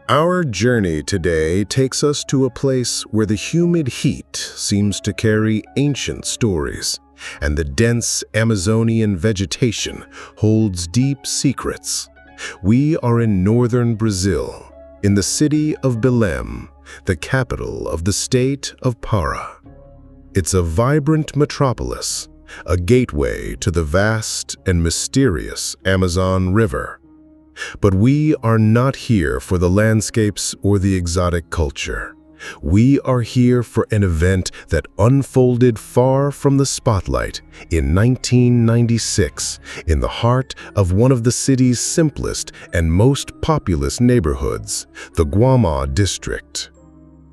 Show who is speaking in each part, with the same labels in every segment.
Speaker 1: Our journey today takes us to a place where the humid heat seems to carry ancient stories, and the dense Amazonian vegetation holds deep secrets. We are in northern Brazil, in the city of Belém, the capital of the state of Pará. It's a vibrant metropolis, a gateway to the vast and mysterious Amazon River. But we are not here for the landscapes or the exotic culture. We are here for an event that unfolded far from the spotlight in 1996, in the heart of one of the city's simplest and most populous neighborhoods, the Guamá district.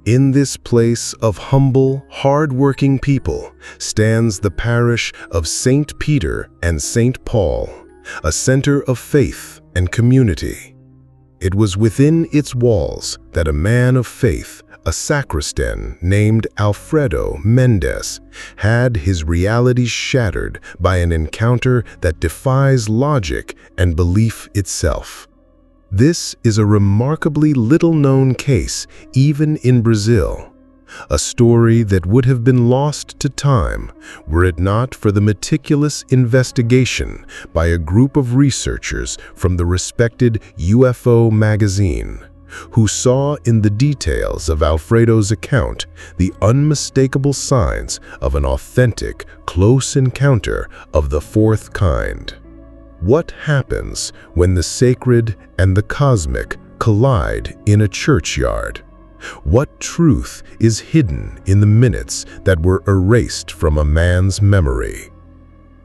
Speaker 1: In this place of humble, hard-working people stands the parish of St. Peter and St. Paul, a center of faith and community. It was within its walls that a man of faith, a sacristan named Alfredo Mendes, had his reality shattered by an encounter that defies logic and belief itself. This is a remarkably little-known case, even in Brazil. A story that would have been lost to time were it not for the meticulous investigation by a group of researchers from the respected UFO Magazine, who saw in the details of Alfredo's account the unmistakable signs of an authentic, close encounter of the fourth kind. What happens when the sacred and the cosmic collide in a churchyard? What truth is hidden in the minutes that were erased from a man's memory?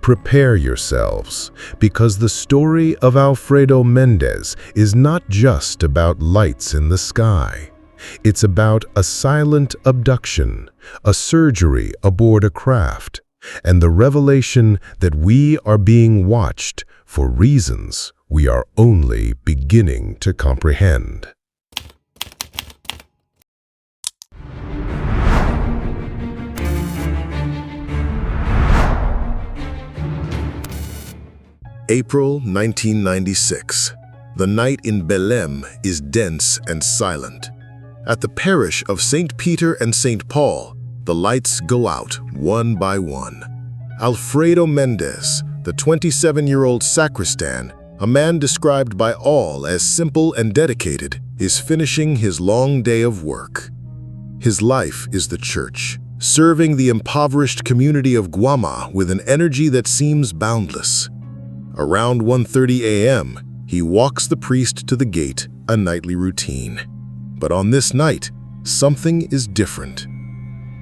Speaker 1: Prepare yourselves, because the story of Alfredo Mendes is not just about lights in the sky. It's about a silent abduction, a surgery aboard a craft, and the revelation that we are being watched for reasons we are only beginning to comprehend. April 1996. The night in Belém is dense and silent. At the parish of St. Peter and St. Paul, the lights go out one by one. Alfredo Mendes, the 27-year-old sacristan, a man described by all as simple and dedicated, is finishing his long day of work. His life is the church, serving the impoverished community of Guamá with an energy that seems boundless. Around 1:30 a.m., he walks the priest to the gate, a nightly routine. But on this night, something is different.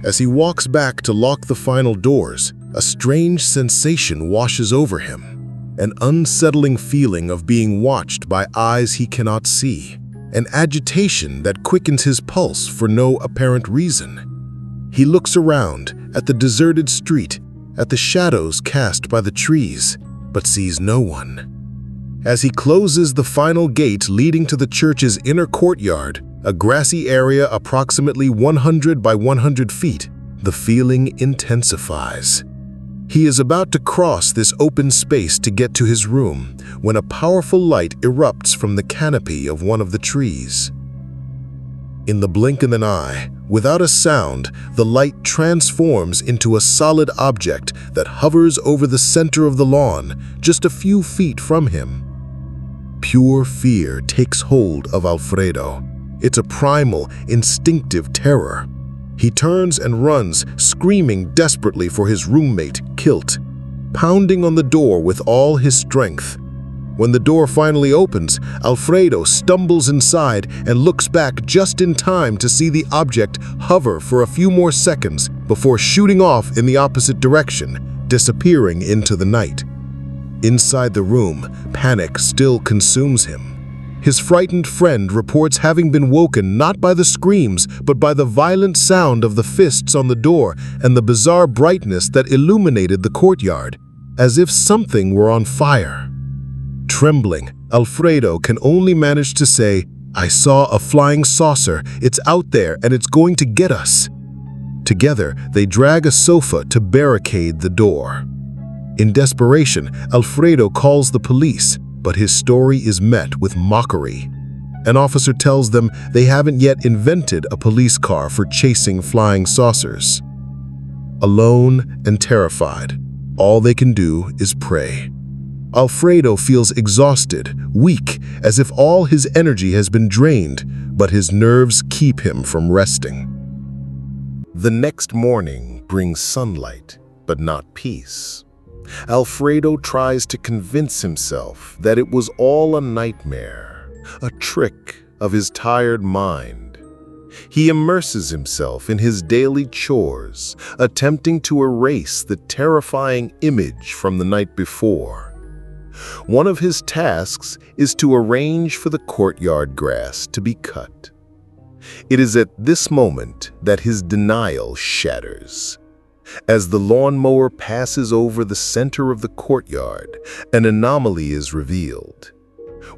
Speaker 1: As he walks back to lock the final doors, a strange sensation washes over him, an unsettling feeling of being watched by eyes he cannot see, an agitation that quickens his pulse for no apparent reason. He looks around at the deserted street, at the shadows cast by the trees, but sees no one. As he closes the final gate leading to the church's inner courtyard, a grassy area approximately 100 by 100 feet, the feeling intensifies. He is about to cross this open space to get to his room when a powerful light erupts from the canopy of one of the trees. In the blink of an eye, without a sound, the light transforms into a solid object that hovers over the center of the lawn, just a few feet from him. Pure fear takes hold of Alfredo. It's a primal, instinctive terror. He turns and runs, screaming desperately for his roommate, Kilt, pounding on the door with all his strength. When the door finally opens, Alfredo stumbles inside and looks back just in time to see the object hover for a few more seconds before shooting off in the opposite direction, disappearing into the night. Inside the room, panic still consumes him. His frightened friend reports having been woken not by the screams, but by the violent sound of the fists on the door and the bizarre brightness that illuminated the courtyard, as if something were on fire. Trembling, Alfredo can only manage to say, "I saw a flying saucer. It's out there and it's going to get us." Together, they drag a sofa to barricade the door. In desperation, Alfredo calls the police, but his story is met with mockery. An officer tells them they haven't yet invented a police car for chasing flying saucers. Alone and terrified, all they can do is pray. Alfredo feels exhausted, weak, as if all his energy has been drained, but his nerves keep him from resting. The next morning brings sunlight, but not peace. Alfredo tries to convince himself that it was all a nightmare, a trick of his tired mind. He immerses himself in his daily chores, attempting to erase the terrifying image from the night before. One of his tasks is to arrange for the courtyard grass to be cut. It is at this moment that his denial shatters. As the lawnmower passes over the center of the courtyard, an anomaly is revealed.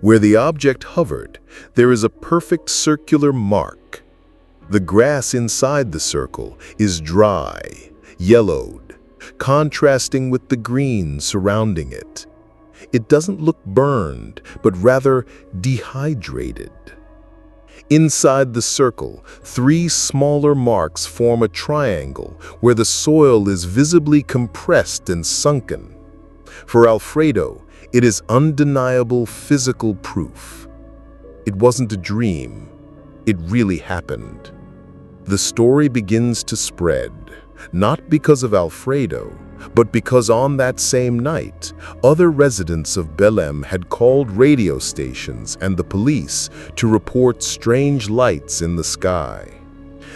Speaker 1: Where the object hovered, there is a perfect circular mark. The grass inside the circle is dry, yellowed, contrasting with the green surrounding it. It doesn't look burned, but rather dehydrated. Inside the circle, 3 smaller marks form a triangle where the soil is visibly compressed and sunken. For Alfredo, it is undeniable physical proof. It wasn't a dream. It really happened. The story begins to spread, not because of Alfredo, but because on that same night, other residents of Belém had called radio stations and the police to report strange lights in the sky.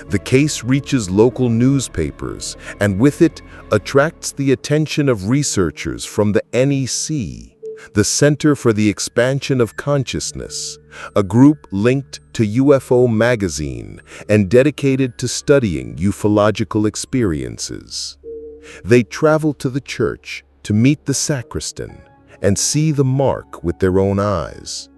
Speaker 1: The case reaches local newspapers and with it attracts the attention of researchers from the NEC, the Center for the Expansion of Consciousness, a group linked to UFO Magazine and dedicated to studying ufological experiences. They travel to the church to meet the sacristan and see the mark with their own eyes.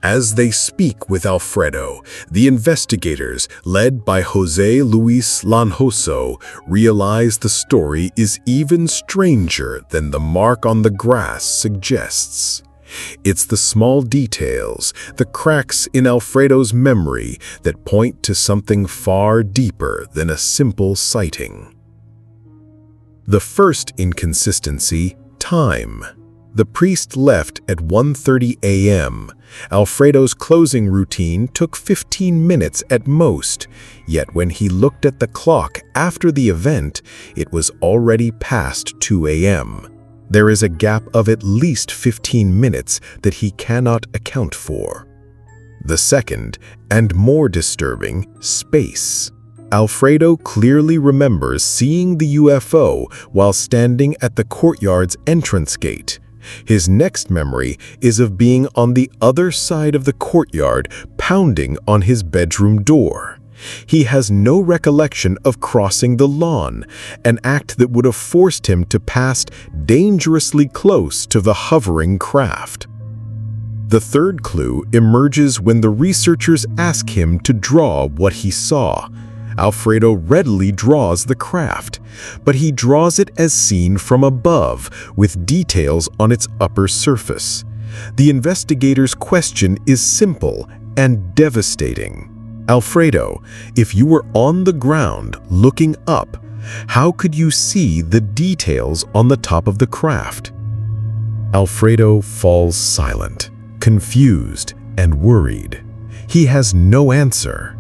Speaker 1: As they speak with Alfredo, the investigators, led by José Luis Lanhoso, realize the story is even stranger than the mark on the grass suggests. It's the small details, the cracks in Alfredo's memory that point to something far deeper than a simple sighting. The first inconsistency, time. The priest left at 1:30 a.m. Alfredo's closing routine took 15 minutes at most, yet when he looked at the clock after the event, it was already past 2 a.m. There is a gap of at least 15 minutes that he cannot account for. The second, and more disturbing, space. Alfredo clearly remembers seeing the UFO while standing at the courtyard's entrance gate. His next memory is of being on the other side of the courtyard, pounding on his bedroom door. He has no recollection of crossing the lawn, an act that would have forced him to pass dangerously close to the hovering craft. The third clue emerges when the researchers ask him to draw what he saw. Alfredo readily draws the craft, but he draws it as seen from above, with details on its upper surface. The investigator's question is simple and devastating. Alfredo, if you were on the ground looking up, how could you see the details on the top of the craft? Alfredo falls silent, confused and worried. He has no answer.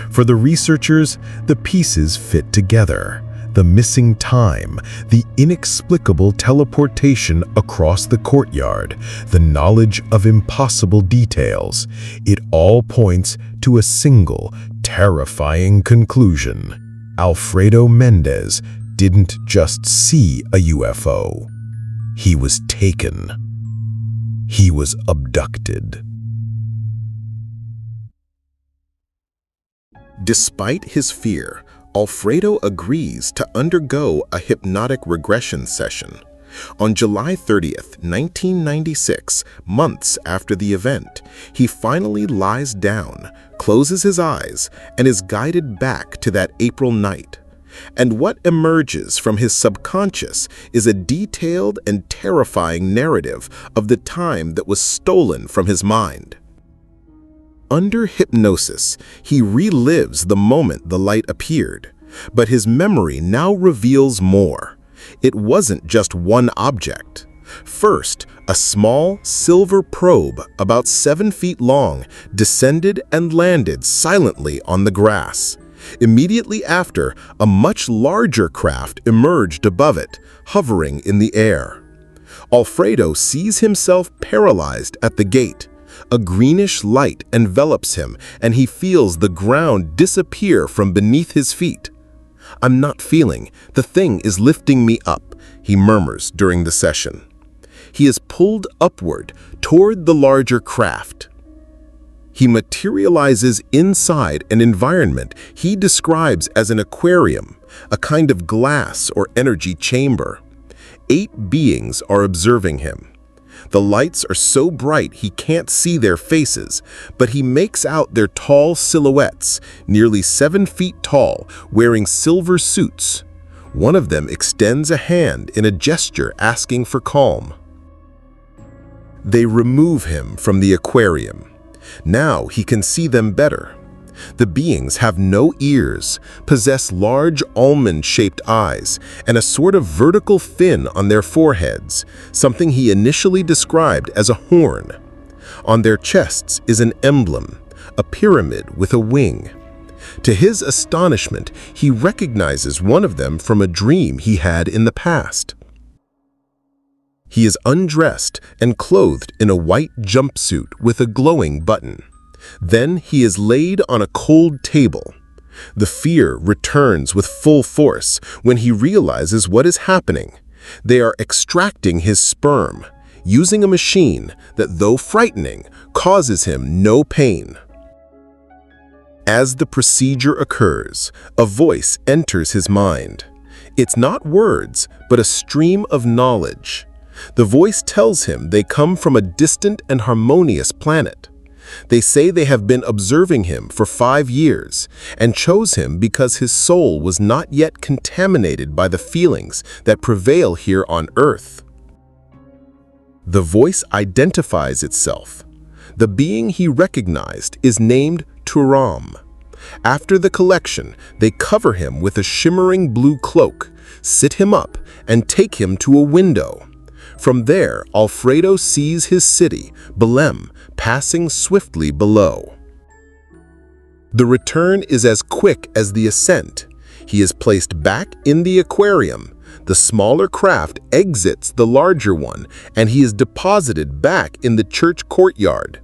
Speaker 1: For the researchers, the pieces fit together. The missing time, the inexplicable teleportation across the courtyard, the knowledge of impossible details. It all points to a single, terrifying conclusion. Alfredo Mendes didn't just see a UFO. He was taken. He was abducted. Despite his fear, Alfredo agrees to undergo a hypnotic regression session. On July 30th, 1996, months after the event, he finally lies down, closes his eyes, and is guided back to that April night. And what emerges from his subconscious is a detailed and terrifying narrative of the time that was stolen from his mind.
Speaker 2: under hypnosis, he relives the moment the light appeared. But his memory now reveals more. It wasn't just one object. First, a small silver probe about 7 feet long descended and landed silently on the grass. Immediately after, a much larger craft emerged above it, hovering in the air. Alfredo sees himself paralyzed at the gate. A greenish light envelops him, and he feels the ground disappear from beneath his feet. "I'm not feeling. The thing is lifting me up," he murmurs during the session. He is pulled upward toward the larger craft. He materializes inside an environment he describes as an aquarium, a kind of glass or energy chamber. 8 beings are observing him. The lights are so bright he can't see their faces, but he makes out their tall silhouettes, nearly 7 feet tall, wearing silver suits. One of them extends a hand in a gesture asking for calm. They remove him from the aquarium. Now he can see them better. The beings have no ears, possess large almond-shaped eyes, and a sort of vertical fin on their foreheads, something he initially described as a horn. On their chests is an emblem, a pyramid with a wing. To his astonishment, he recognizes one of them from a dream he had in the past. He is undressed and clothed in a white jumpsuit with a glowing button. Then he is laid on a cold table. The fear returns with full force when he realizes what is happening. They are extracting his sperm, using a machine that, though frightening, causes him no pain. As the procedure occurs, a voice enters his mind. It's not words, but a stream of knowledge. The voice tells him they come from a distant and harmonious planet. They say they have been observing him for 5 years and chose him because his soul was not yet contaminated by the feelings that prevail here on Earth. The voice identifies itself. The being he recognized is named Turam. After the collection, they cover him with a shimmering blue cloak, sit him up, and take him to a window. From there, Alfredo sees his city, Belém, passing swiftly below. The return is as quick as the ascent. He is placed back in the aquarium. The smaller craft exits the larger one, and he is deposited back in the church courtyard.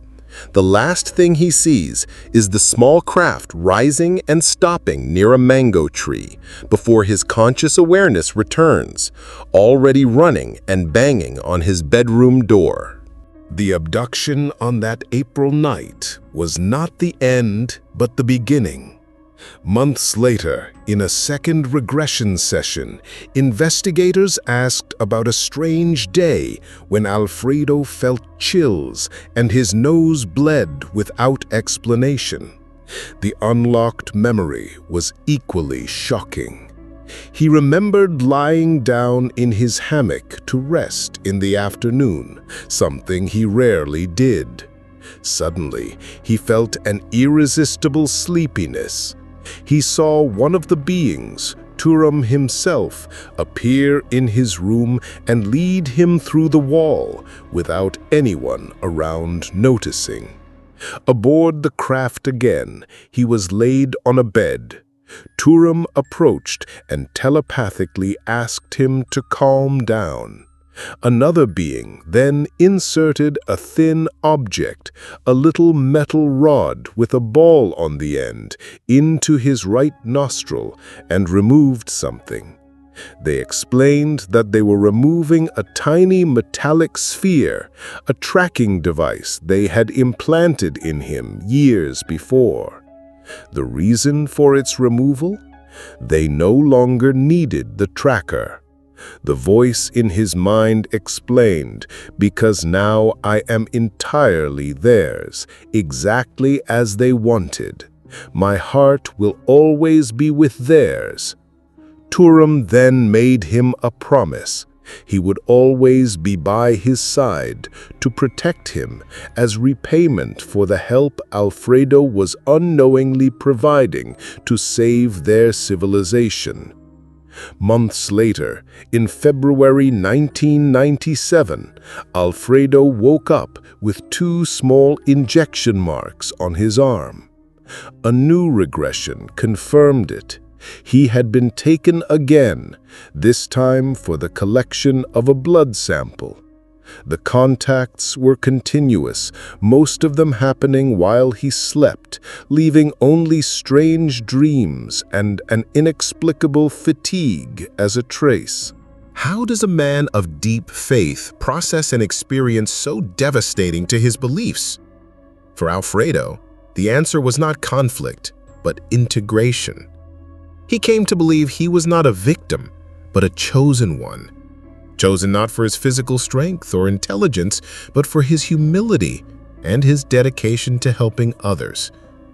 Speaker 2: The last thing he sees is the small craft rising and stopping near a mango tree before his conscious awareness returns, already running and banging on his bedroom door.
Speaker 1: The abduction on that April night was not the end, but the beginning. Months later, in a second regression session, investigators asked about a strange day when Alfredo felt chills and his nose bled without explanation. The unlocked memory was equally shocking. He remembered lying down in his hammock to rest in the afternoon, something he rarely did. Suddenly, he felt an irresistible sleepiness. He saw one of the beings, Turam himself, appear in his room and lead him through the wall without anyone around noticing. Aboard the craft again, he was laid on a bed. Turam approached and telepathically asked him to calm down. Another being then inserted a thin object, a little metal rod with a ball on the end, into his right nostril and removed something. They explained that they were removing a tiny metallic sphere, a tracking device they had implanted in him years before. The reason for its removal? They no longer needed the tracker. The voice in his mind explained, "Because now I am entirely theirs, exactly as they wanted. My heart will always be with theirs." Turam then made him a promise. He would always be by his side to protect him as repayment for the help Alfredo was unknowingly providing to save their civilization. Months later, in February 1997, Alfredo woke up with 2 small injection marks on his arm. A new regression confirmed it. He had been taken again, this time for the collection of a blood sample. The contacts were continuous, most of them happening while he slept, leaving only strange dreams and an inexplicable fatigue as a trace.
Speaker 2: How does a man of deep faith process an experience so devastating to his beliefs? For Alfredo, the answer was not conflict, but integration. He came to believe he was not a victim, but a chosen one. Chosen not for his physical strength or intelligence, but for his humility and his dedication to helping others,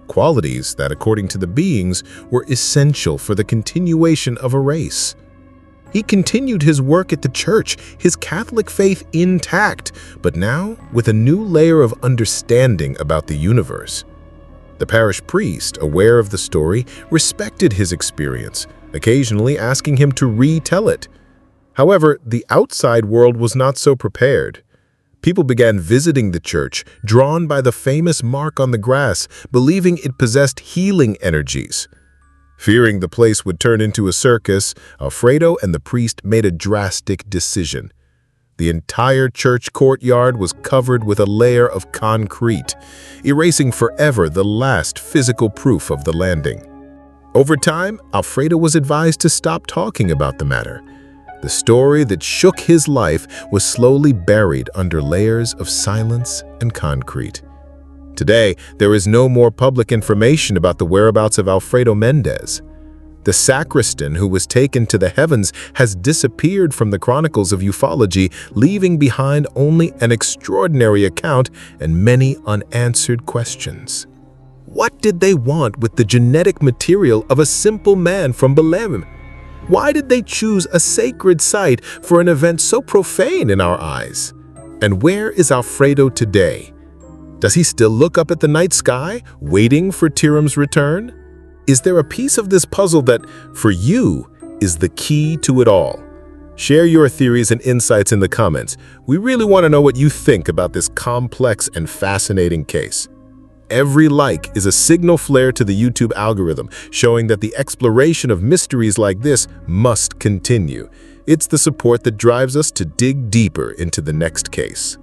Speaker 2: qualities that, according to the beings, were essential for the continuation of a race. He continued his work at the church, his Catholic faith intact, but now with a new layer of understanding about the universe. The parish priest, aware of the story, respected his experience, occasionally asking him to retell it. However, the outside world was not so prepared. People began visiting the church, drawn by the famous mark on the grass, believing it possessed healing energies. Fearing the place would turn into a circus, Alfredo and the priest made a drastic decision. The entire church courtyard was covered with a layer of concrete, erasing forever the last physical proof of the landing. Over time, Alfredo was advised to stop talking about the matter. The story that shook his life was slowly buried under layers of silence and concrete. Today, there is no more public information about the whereabouts of Alfredo Mendes. The sacristan who was taken to the heavens has disappeared from the chronicles of ufology, leaving behind only an extraordinary account and many unanswered questions. What did they want with the genetic material of a simple man from Belém? Why did they choose a sacred site for an event so profane in our eyes? And where is Alfredo today? Does he still look up at the night sky, waiting for Turam's return? Is there a piece of this puzzle that, for you, is the key to it all? Share your theories and insights in the comments. We really want to know what you think about this complex and fascinating case. Every like is a signal flare to the YouTube algorithm, showing that the exploration of mysteries like this must continue. It's the support that drives us to dig deeper into the next case.